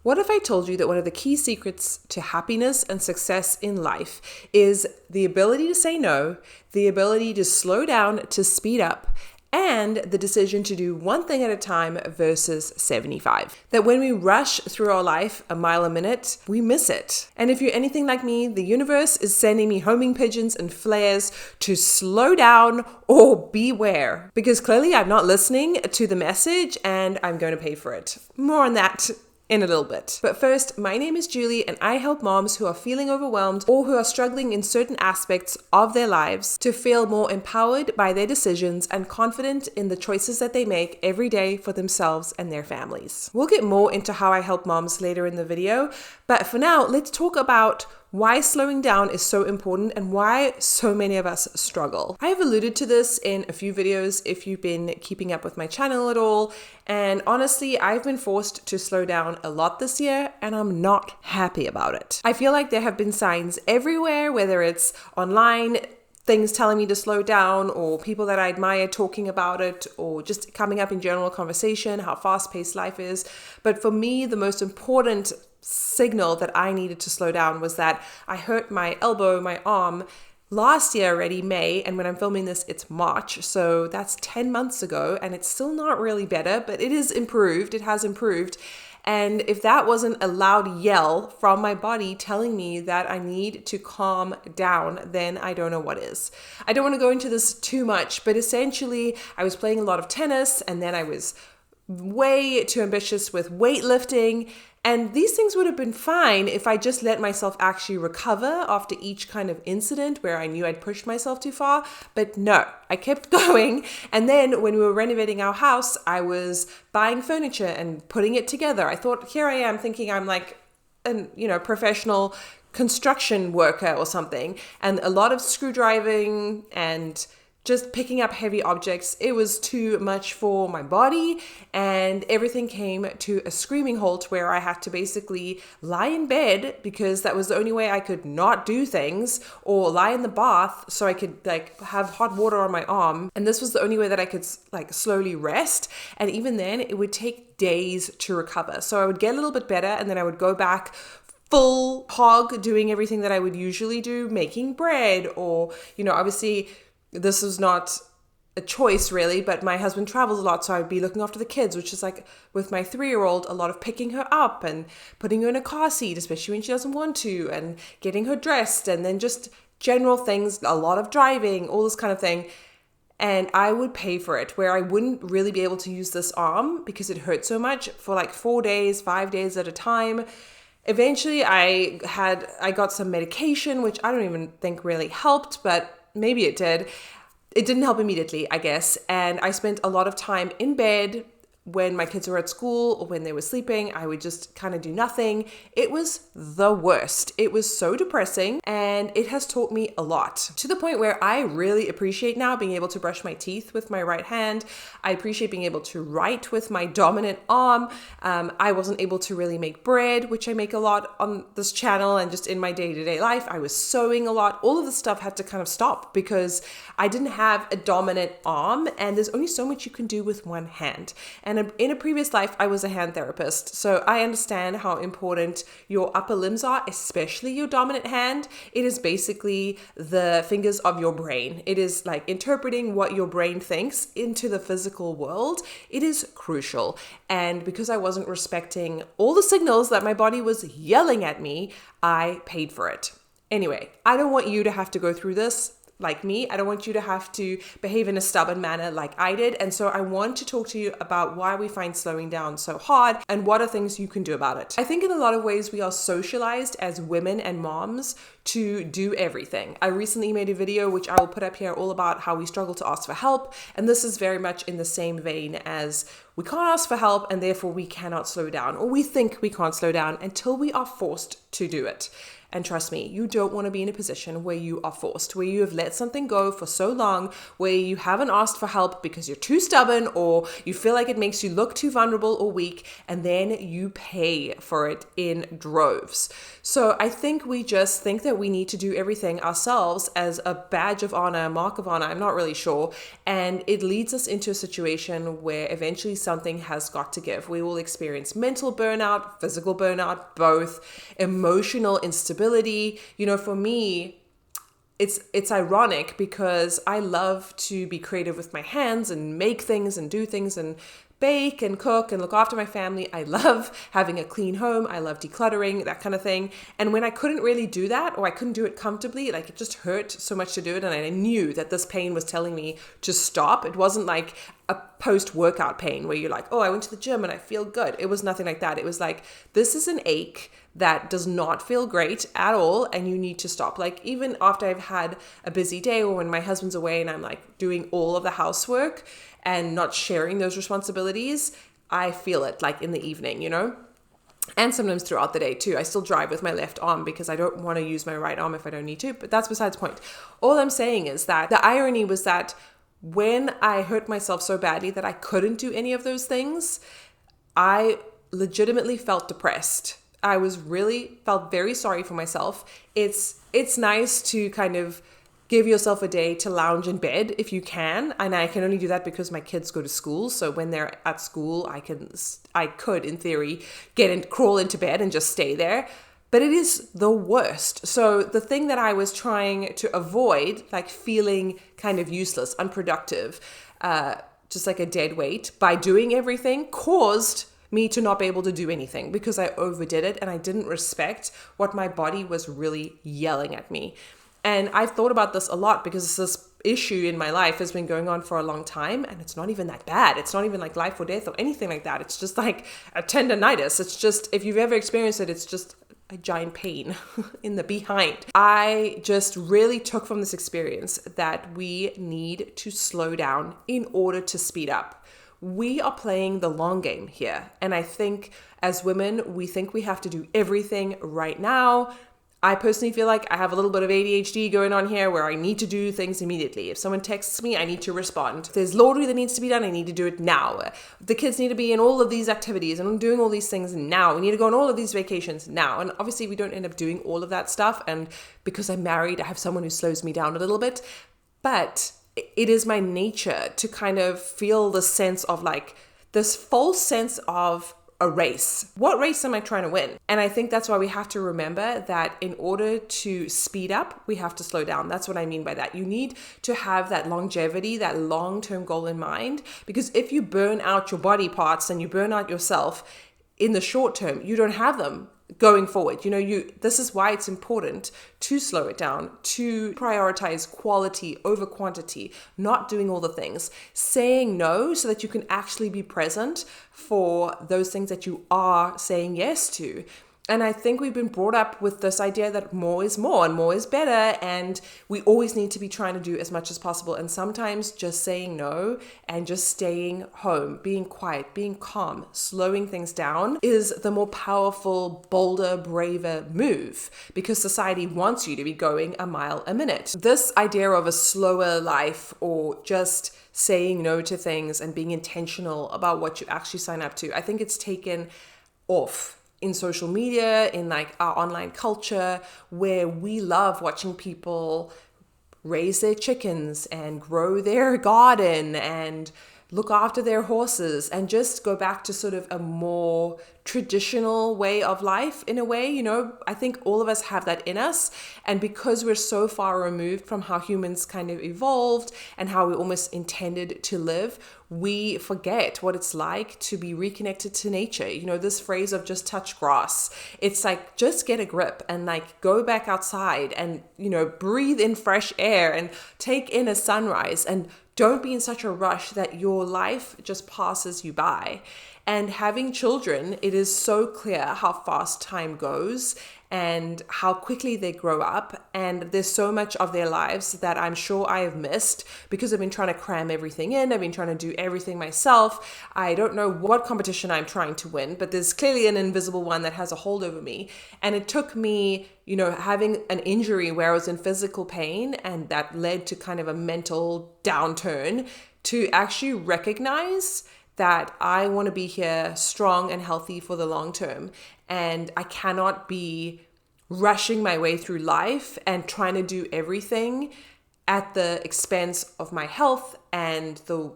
What if I told you that one of the key secrets to happiness and success in life is the ability to say no, the ability to slow down, to speed up, and the decision to do one thing at a time versus 75. That when we rush through our life a mile a minute, we miss it. And if you're anything like me, the universe is sending me homing pigeons and flares to slow down or beware. Because clearly I'm not listening to the message and I'm going to pay for it. More on that in a little bit. But first, my name is Julie and I help moms who are feeling overwhelmed or who are struggling in certain aspects of their lives to feel more empowered by their decisions and confident in the choices that they make every day for themselves and their families. We'll get more into how I help moms later in the video, but for now, let's talk about why slowing down is so important and why so many of us struggle. I have alluded to this in a few videos if you've been keeping up with my channel at all. And honestly, I've been forced to slow down a lot this year and I'm not happy about it. I feel like there have been signs everywhere, whether it's online, things telling me to slow down, or people that I admire talking about it, or just coming up in general conversation, how fast-paced life is. But for me, the most important signal that I needed to slow down was that I hurt my elbow, my arm, last year already, May, and when I'm filming this, it's March, so that's 10 months ago, and it's still not really better, but it is improved, it has improved. And if that wasn't a loud yell from my body telling me that I need to calm down, then I don't know what is. I don't want to go into this too much, but essentially I was playing a lot of tennis and then I was way too ambitious with weightlifting. And these things would have been fine if I just let myself actually recover after each kind of incident where I knew I'd pushed myself too far. But no, I kept going. And then when we were renovating our house, I was buying furniture and putting it together. I thought, here I am thinking I'm like a professional construction worker or something. And a lot of screwdriving and just picking up heavy objects. It was too much for my body and everything came to a screaming halt where I had to basically lie in bed because that was the only way I could not do things, or lie in the bath so I could have hot water on my arm. And this was the only way that I could slowly rest. And even then it would take days to recover. So I would get a little bit better and then I would go back full hog doing everything that I would usually do, making bread or, obviously this is not a choice really, but my husband travels a lot, so I would be looking after the kids, which is like with my 3-year-old, a lot of picking her up and putting her in a car seat, especially when she doesn't want to, and getting her dressed, and then just general things, a lot of driving, all this kind of thing. And I would pay for it, where I wouldn't really be able to use this arm because it hurt so much for 4 days, 5 days at a time. Eventually I got some medication, which I don't even think really helped, but maybe it did. It didn't help immediately, I guess. And I spent a lot of time in bed when my kids were at school or when they were sleeping. I would just kind of do nothing. It was the worst. It was so depressing and it has taught me a lot, to the point where I really appreciate now being able to brush my teeth with my right hand. I appreciate being able to write with my dominant arm. I wasn't able to really make bread, which I make a lot on this channel and just in my day-to-day life. I was sewing a lot. All of this stuff had to kind of stop because I didn't have a dominant arm and there's only so much you can do with one hand. And in a previous life, I was a hand therapist, so I understand how important your upper limbs are, especially your dominant hand. It is basically the fingers of your brain. It is like interpreting what your brain thinks into the physical world. It is crucial. And because I wasn't respecting all the signals that my body was yelling at me, I paid for it. Anyway, I don't want you to have to go through this like me. I don't want you to have to behave in a stubborn manner like I did. And so I want to talk to you about why we find slowing down so hard and what are things you can do about it. I think in a lot of ways we are socialized as women and moms to do everything. I recently made a video, which I will put up here, all about how we struggle to ask for help. And this is very much in the same vein as we can't ask for help and therefore we cannot slow down, or we think we can't slow down until we are forced to do it. And trust me, you don't want to be in a position where you are forced, where you have let something go for so long, where you haven't asked for help because you're too stubborn or you feel like it makes you look too vulnerable or weak, and then you pay for it in droves. So I think we just think that we need to do everything ourselves as a badge of honor, a mark of honor, I'm not really sure. And it leads us into a situation where eventually something has got to give. We will experience mental burnout, physical burnout, both, emotional instability. For me, it's ironic because I love to be creative with my hands and make things and do things and bake and cook and look after my family. I love having a clean home. I love decluttering, that kind of thing. And when I couldn't really do that, or I couldn't do it comfortably, it just hurt so much to do it. And I knew that this pain was telling me to stop. It wasn't like a post-workout pain where you're like, oh, I went to the gym and I feel good. It was nothing like that. It was like, this is an ache that does not feel great at all, and you need to stop. Even after I've had a busy day, or when my husband's away and I'm doing all of the housework and not sharing those responsibilities, I feel it in the evening, and sometimes throughout the day too. I still drive with my left arm because I don't want to use my right arm if I don't need to, but that's besides the point. All I'm saying is that the irony was that when I hurt myself so badly that I couldn't do any of those things, I legitimately felt depressed. I felt very sorry for myself. It's nice to kind of give yourself a day to lounge in bed if you can. And I can only do that because my kids go to school. So when they're at school, I could, in theory, crawl into bed and just stay there. But it is the worst. So the thing that I was trying to avoid, feeling kind of useless, unproductive, just like a dead weight, by doing everything, caused me to not be able to do anything because I overdid it and I didn't respect what my body was really yelling at me. And I've thought about this a lot because this issue in my life has been going on for a long time, and it's not even that bad. It's not even life or death or anything like that. It's just a tendonitis. It's just, if you've ever experienced it, it's just a giant pain in the behind. I just really took from this experience that we need to slow down in order to speed up. We are playing the long game here. And I think as women, we think we have to do everything right now. I personally feel like I have a little bit of ADHD going on here where I need to do things immediately. If someone texts me, I need to respond. If there's laundry that needs to be done, I need to do it now. The kids need to be in all of these activities and I'm doing all these things now. We need to go on all of these vacations now. And obviously we don't end up doing all of that stuff. And because I'm married, I have someone who slows me down a little bit. But it is my nature to kind of feel the sense of this false sense of a race. What race am I trying to win? And I think that's why we have to remember that in order to speed up, we have to slow down. That's what I mean by that. You need to have that longevity, that long-term goal in mind, because if you burn out your body parts and you burn out yourself in the short term, you don't have them going forward. This is why it's important to slow it down, to prioritize quality over quantity, not doing all the things, saying no so that you can actually be present for those things that you are saying yes to. And I think we've been brought up with this idea that more is more and more is better. And we always need to be trying to do as much as possible. And sometimes just saying no and just staying home, being quiet, being calm, slowing things down is the more powerful, bolder, braver move because society wants you to be going a mile a minute. This idea of a slower life or just saying no to things and being intentional about what you actually sign up to, I think it's taken off in social media, in our online culture, where we love watching people raise their chickens and grow their garden and look after their horses and just go back to sort of a more traditional way of life in a way. I think all of us have that in us. And because we're so far removed from how humans kind of evolved and how we almost intended to live, we forget what it's like to be reconnected to nature. This phrase of just touch grass. It's just get a grip and go back outside and, breathe in fresh air and take in a sunrise and don't be in such a rush that your life just passes you by. And having children, it is so clear how fast time goes and how quickly they grow up. And there's so much of their lives that I'm sure I have missed because I've been trying to cram everything in. I've been trying to do everything myself. I don't know what competition I'm trying to win, but there's clearly an invisible one that has a hold over me. And it took me, having an injury where I was in physical pain and that led to kind of a mental downturn to actually recognize that I want to be here strong and healthy for the long term. And I cannot be rushing my way through life and trying to do everything at the expense of my health and the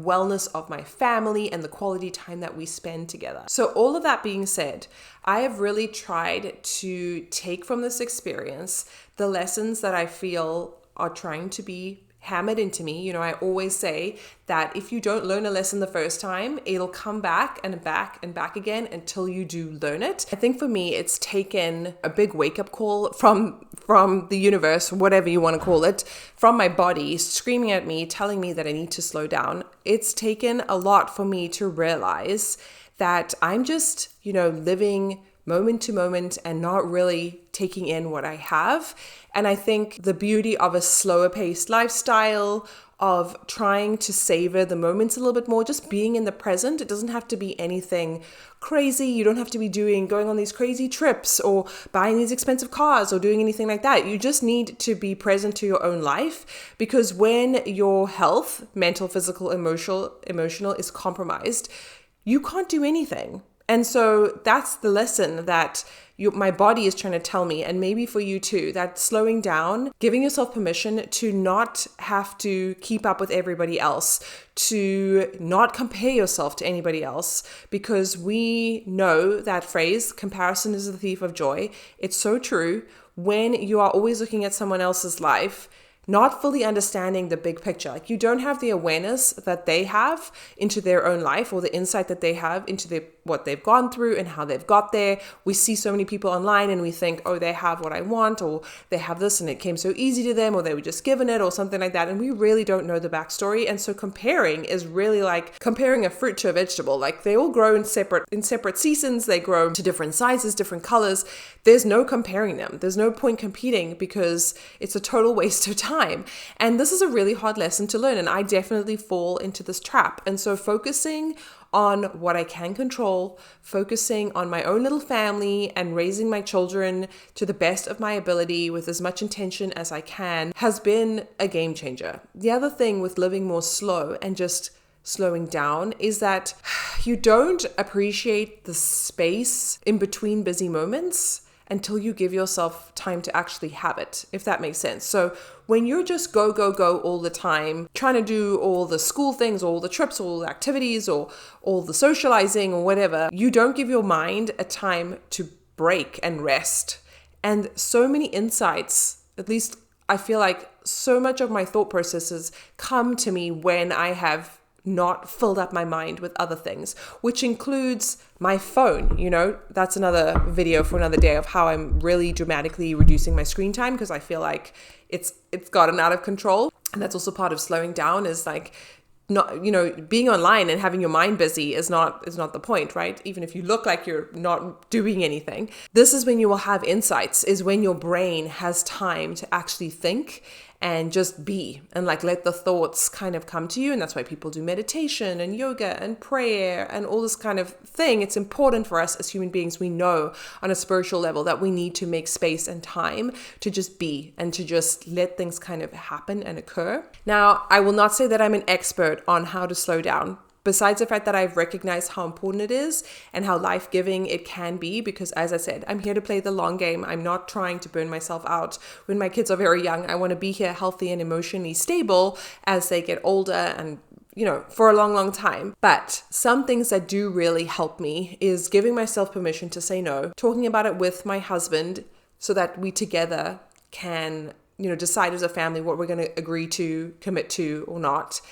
wellness of my family and the quality time that we spend together. So all of that being said, I have really tried to take from this experience the lessons that I feel are trying to be hammered into me. I always say that if you don't learn a lesson the first time, it'll come back and back and back again until you do learn it. I think for me, it's taken a big wake-up call from the universe, whatever you want to call it, from my body screaming at me, telling me that I need to slow down. It's taken a lot for me to realize that I'm just, living moment to moment and not really taking in what I have. And I think the beauty of a slower paced lifestyle, of trying to savor the moments a little bit more, just being in the present. It doesn't have to be anything crazy. You don't have to be going on these crazy trips or buying these expensive cars or doing anything like that. You just need to be present to your own life, because when your health, mental, physical, emotional is compromised, you can't do anything. And so that's the lesson that my body is trying to tell me, and maybe for you too, that slowing down, giving yourself permission to not have to keep up with everybody else, to not compare yourself to anybody else, because we know that phrase, comparison is the thief of joy. It's so true. When you are always looking at someone else's life, not fully understanding the big picture. Like, you don't have the awareness that they have into their own life, or the insight that they have into what they've gone through and how they've got there. We see so many people online and we think, oh, they have what I want, or they have this and it came so easy to them, or they were just given it, or something like that. And we really don't know the backstory. And so comparing is really like comparing a fruit to a vegetable. Like, they all grow in separate seasons. They grow to different sizes, different colors. There's no comparing them. There's no point competing, because it's a total waste of time. And this is a really hard lesson to learn. And I definitely fall into this trap. And so focusing on what I can control, focusing on my own little family and raising my children to the best of my ability with as much intention as I can has been a game changer. The other thing with living more slow and just slowing down is that you don't appreciate the space in between busy moments until you give yourself time to actually have it, if that makes sense. So when you're just go, go, go all the time, trying to do all the school things, all the trips, all the activities, or all the socializing or whatever, you don't give your mind a time to break and rest. And so many insights, at least I feel like so much of my thought processes come to me when I have not filled up my mind with other things, which includes my phone. That's another video for another day of how I'm really dramatically reducing my screen time, because I feel like it's gotten out of control. And that's also part of slowing down, is like, not, being online and having your mind busy is not the point, right? Even if you look like you're not doing anything. This is when you will have insights, is when your brain has time to actually think and just be, and like let the thoughts kind of come to you. And that's why people do meditation and yoga and prayer and all this kind of thing. It's important for us as human beings. We know on a spiritual level that we need to make space and time to just be and to just let things kind of happen and occur. Now, I will not say that I'm an expert on how to slow down, besides the fact that I've recognized how important it is and how life-giving it can be, because as I said, I'm here to play the long game. I'm not trying to burn myself out when my kids are very young. I want to be here healthy and emotionally stable as they get older and, for a long, long time. But some things that do really help me is giving myself permission to say no, talking about it with my husband so that we together can, decide as a family what we're going to agree to, commit to or not.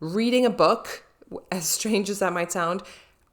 Reading a book, as strange as that might sound,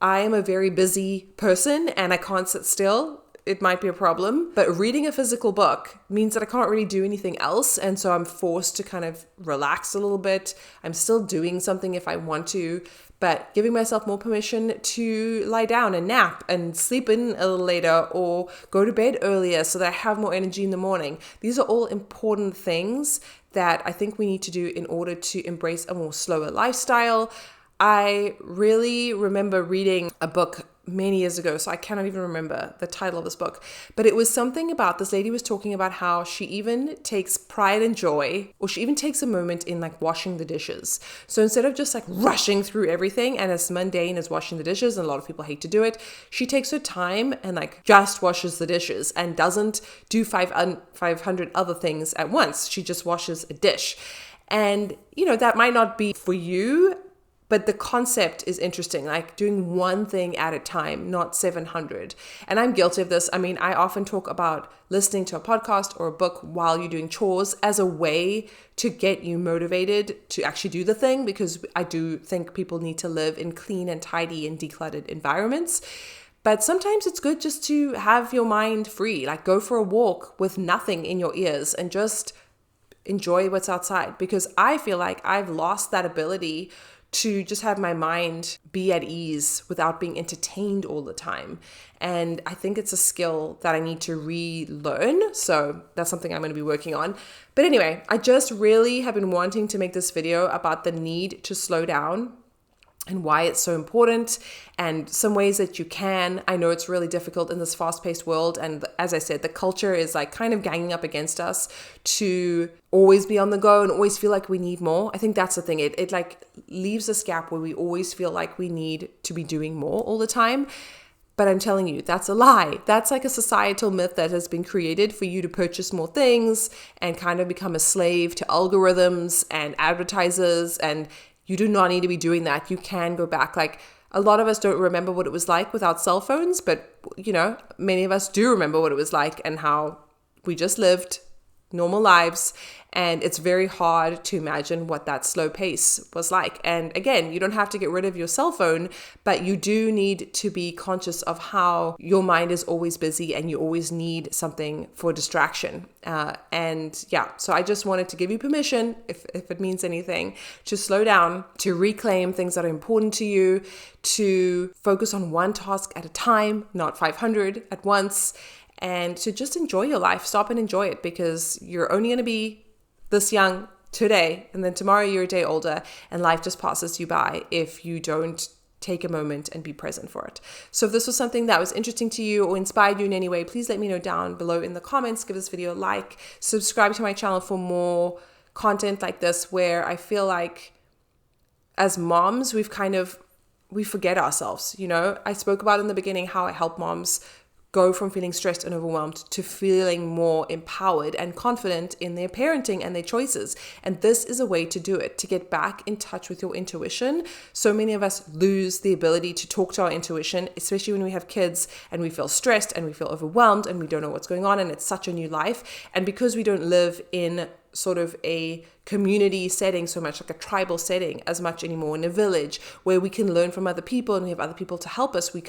I am a very busy person and I can't sit still. It might be a problem, but reading a physical book means that I can't really do anything else. And so I'm forced to kind of relax a little bit. I'm still doing something if I want to, but giving myself more permission to lie down and nap and sleep in a little later or go to bed earlier so that I have more energy in the morning. These are all important things that I think we need to do in order to embrace a more slower lifestyle. I really remember reading a book many years ago, so I cannot even remember the title of this book, but it was something about this lady was talking about how she even takes pride and joy, or she even takes a moment in like washing the dishes. So instead of just like rushing through everything and as mundane as washing the dishes, and a lot of people hate to do it, she takes her time and like just washes the dishes and doesn't do 500 other things at once. She just washes a dish. And, that might not be for you, but the concept is interesting, like doing one thing at a time, not 700. And I'm guilty of this. I mean, I often talk about listening to a podcast or a book while you're doing chores as a way to get you motivated to actually do the thing, because I do think people need to live in clean and tidy and decluttered environments. But sometimes it's good just to have your mind free, like go for a walk with nothing in your ears and just enjoy what's outside, because I feel like I've lost that ability to just have my mind be at ease without being entertained all the time. And I think it's a skill that I need to relearn. So that's something I'm going to be working on. But anyway, I just really have been wanting to make this video about the need to slow down and why it's so important, and some ways that you can. I know it's really difficult in this fast-paced world, and as I said, the culture is like kind of ganging up against us to always be on the go and always feel like we need more. I think that's the thing. It like leaves this gap where we always feel like we need to be doing more all the time. But I'm telling you, that's a lie. That's like a societal myth that has been created for you to purchase more things and kind of become a slave to algorithms and advertisers, and you do not need to be doing that. You can go back. Like, a lot of us don't remember what it was like without cell phones, but many of us do remember what it was like and how we just lived normal lives. And it's very hard to imagine what that slow pace was like. And again, you don't have to get rid of your cell phone, but you do need to be conscious of how your mind is always busy and you always need something for distraction. So I just wanted to give you permission, if it means anything, to slow down, to reclaim things that are important to you, to focus on one task at a time, not 500 at once, and to just enjoy your life. Stop and enjoy it, because you're only going to be this young today, and then tomorrow you're a day older, and life just passes you by if you don't take a moment and be present for it. So if this was something that was interesting to you or inspired you in any way, please let me know down below in the comments. Give this video a like, subscribe to my channel for more content like this, where I feel like as moms, we forget ourselves. I spoke about in the beginning how I help moms go from feeling stressed and overwhelmed to feeling more empowered and confident in their parenting and their choices. And this is a way to do it, to get back in touch with your intuition. So many of us lose the ability to talk to our intuition, especially when we have kids and we feel stressed and we feel overwhelmed and we don't know what's going on, and it's such a new life. And because we don't live in sort of a community setting so much, like a tribal setting as much anymore, in a village where we can learn from other people and we have other people to help us, we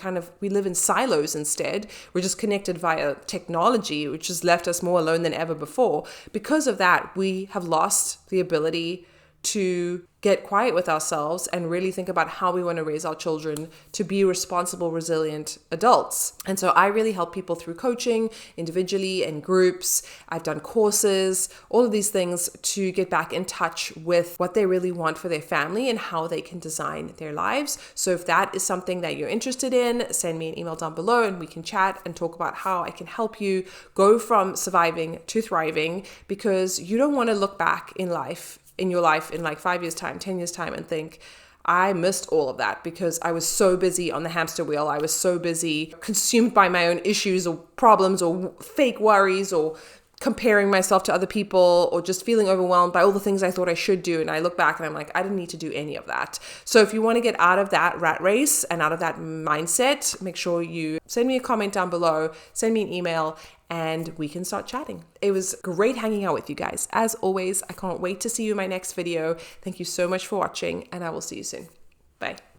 live in silos instead. We're just connected via technology, which has left us more alone than ever before. Because of that, we have lost the ability to get quiet with ourselves and really think about how we want to raise our children to be responsible, resilient adults. And so I really help people through coaching, individually and groups. I've done courses, all of these things to get back in touch with what they really want for their family and how they can design their lives. So if that is something that you're interested in, send me an email down below and we can chat and talk about how I can help you go from surviving to thriving, because you don't want to look back in your life in like 5 years time, 10 years time, and think, I missed all of that because I was so busy on the hamster wheel. I was so busy consumed by my own issues or problems or fake worries or comparing myself to other people or just feeling overwhelmed by all the things I thought I should do. And I look back and I'm like, I didn't need to do any of that. So if you want to get out of that rat race and out of that mindset, make sure you send me a comment down below, send me an email, and we can start chatting. It was great hanging out with you guys. As always, I can't wait to see you in my next video. Thank you so much for watching, and I will see you soon. Bye.